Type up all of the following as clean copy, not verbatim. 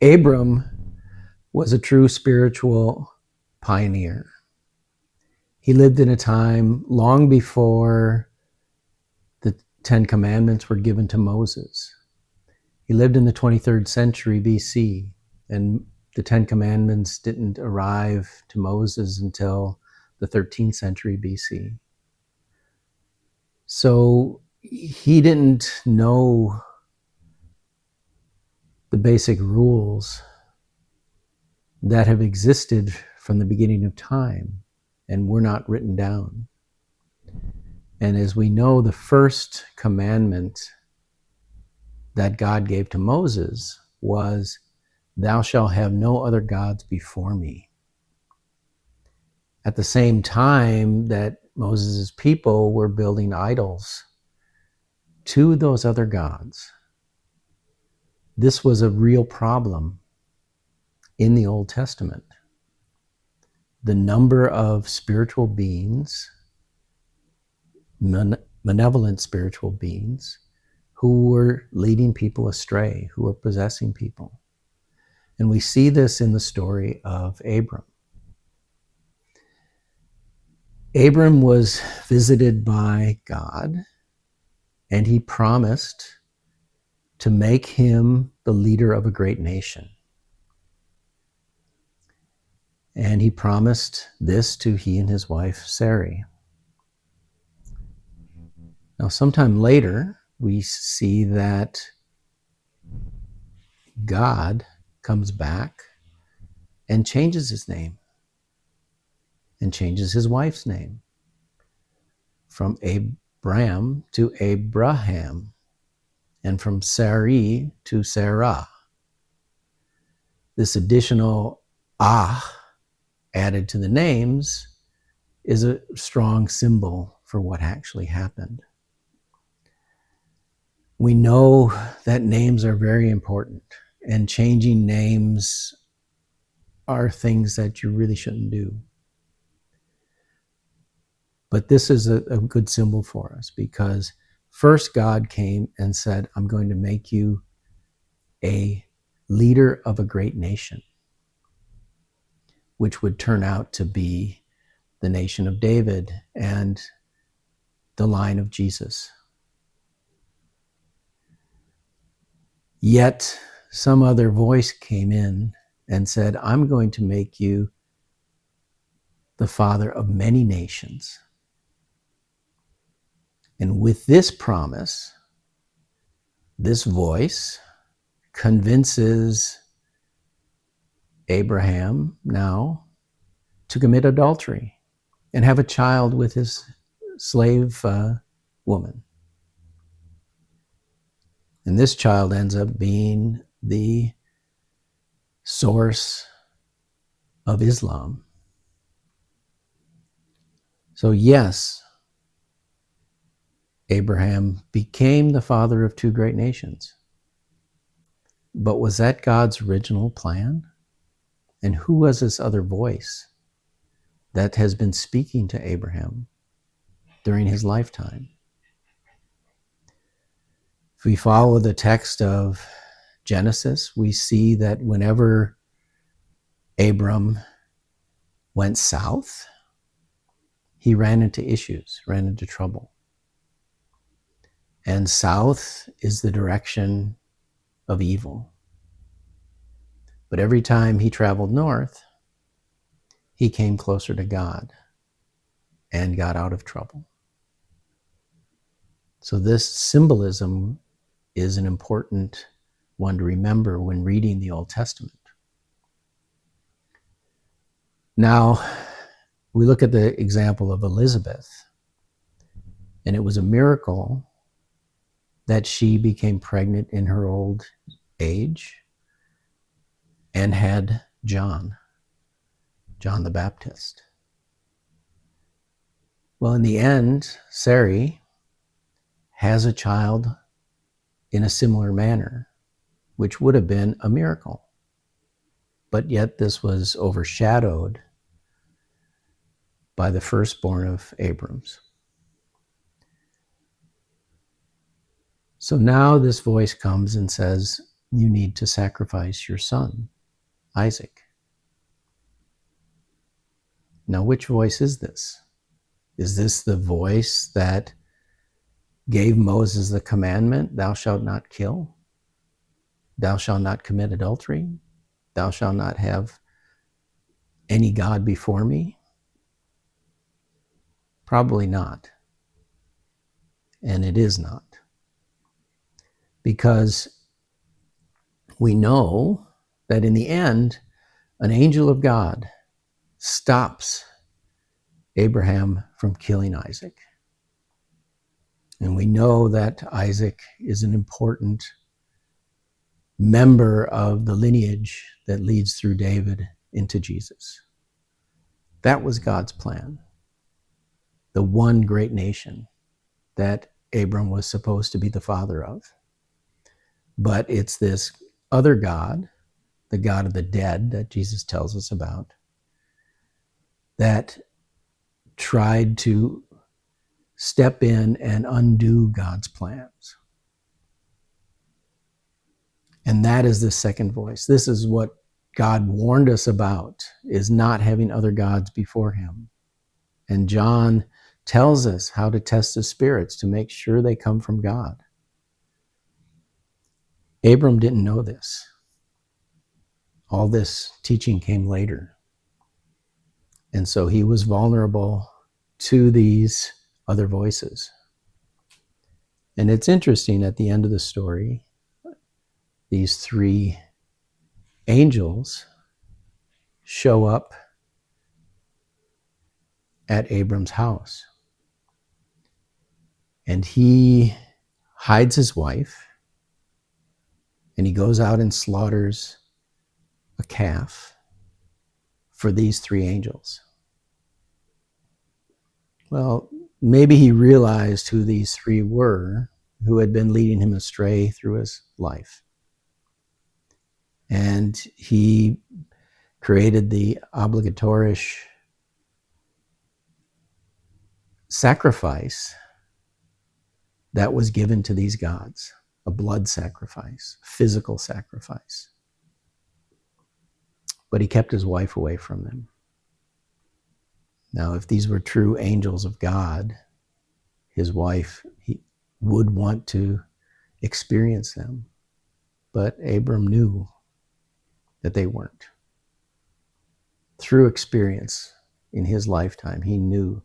Abram was a true spiritual pioneer. He lived in a time long before the Ten Commandments were given to Moses. He lived in the 23rd century BC, and the Ten Commandments didn't arrive to Moses until the 13th century BC. So he didn't know the basic rules that have existed from the beginning of time and were not written down. And as we know, the first commandment that God gave to Moses was, "Thou shalt have no other gods before me." At the same time that Moses' people were building idols to those other gods. This was a real problem in the Old Testament. The number of spiritual beings, malevolent spiritual beings, who were leading people astray, who were possessing people. And we see this in the story of Abram. Abram was visited by God, and he promised to make him the leader of a great nation. And he promised this to he and his wife, Sarai. Now, sometime later, we see that God comes back and changes his name and changes his wife's name from Abram to Abraham and from Sarai to Sarah. This additional added to the names is a strong symbol for what actually happened. We know that names are very important, and changing names are things that you really shouldn't do. But this is a good symbol for us, because first God came and said, "I'm going to make you a leader of a great nation," which would turn out to be the nation of David and the line of Jesus. Yet some other voice came in and said, "I'm going to make you the father of many nations." And with this promise, this voice convinces Abraham now to commit adultery and have a child with his slave woman. And this child ends up being the source of Islam. So yes, Abraham became the father of two great nations. But was that God's original plan? And who was this other voice that has been speaking to Abraham during his lifetime? If we follow the text of Genesis, we see that whenever Abram went south, he ran into issues, ran into trouble. And south is the direction of evil. But every time he traveled north, he came closer to God and got out of trouble. So this symbolism is an important one to remember when reading the Old Testament. Now, we look at the example of Elizabeth, and it was a miracle that she became pregnant in her old age and had John the Baptist. Well, in the end, Sarai has a child in a similar manner, which would have been a miracle. But yet this was overshadowed by the firstborn of Abrams. So now this voice comes and says, you need to sacrifice your son, Isaac. Now, which voice is this? Is this the voice that gave Moses the commandment, thou shalt not kill, thou shalt not commit adultery, thou shalt not have any God before me? Probably not. And it is not. Because we know that in the end, an angel of God stops Abraham from killing Isaac. And we know that Isaac is an important member of the lineage that leads through David into Jesus. That was God's plan. The one great nation that Abram was supposed to be the father of. But it's this other God, the God of the dead that Jesus tells us about, that tried to step in and undo God's plans. And that is the second voice. This is what God warned us about, is not having other gods before him. And John tells us how to test the spirits to make sure they come from God. Abram didn't know this. All this teaching came later. And so he was vulnerable to these other voices. And it's interesting, at the end of the story, these three angels show up at Abram's house. And he hides his wife, and he goes out and slaughters a calf for these three angels. Well, maybe he realized who these three were, who had been leading him astray through his life. And he created the obligatorious sacrifice that was given to these gods, a blood sacrifice, physical sacrifice. But he kept his wife away from them. Now, if these were true angels of God, his wife, he would want to experience them. But Abram knew that they weren't. Through experience in his lifetime, he knew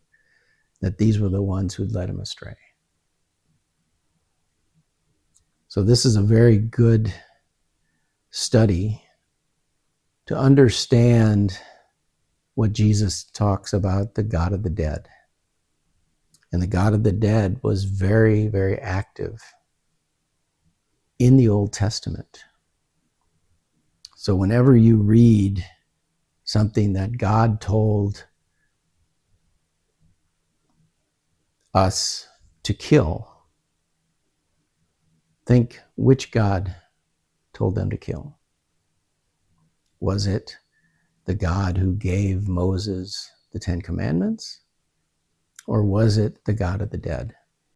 that these were the ones who'd led him astray. So this is a very good study to understand what Jesus talks about, the God of the dead. And the God of the dead was very, very active in the Old Testament. So whenever you read something that God told us to kill, think, which God told them to kill? Was it the God who gave Moses the Ten Commandments? Or was it the God of the dead?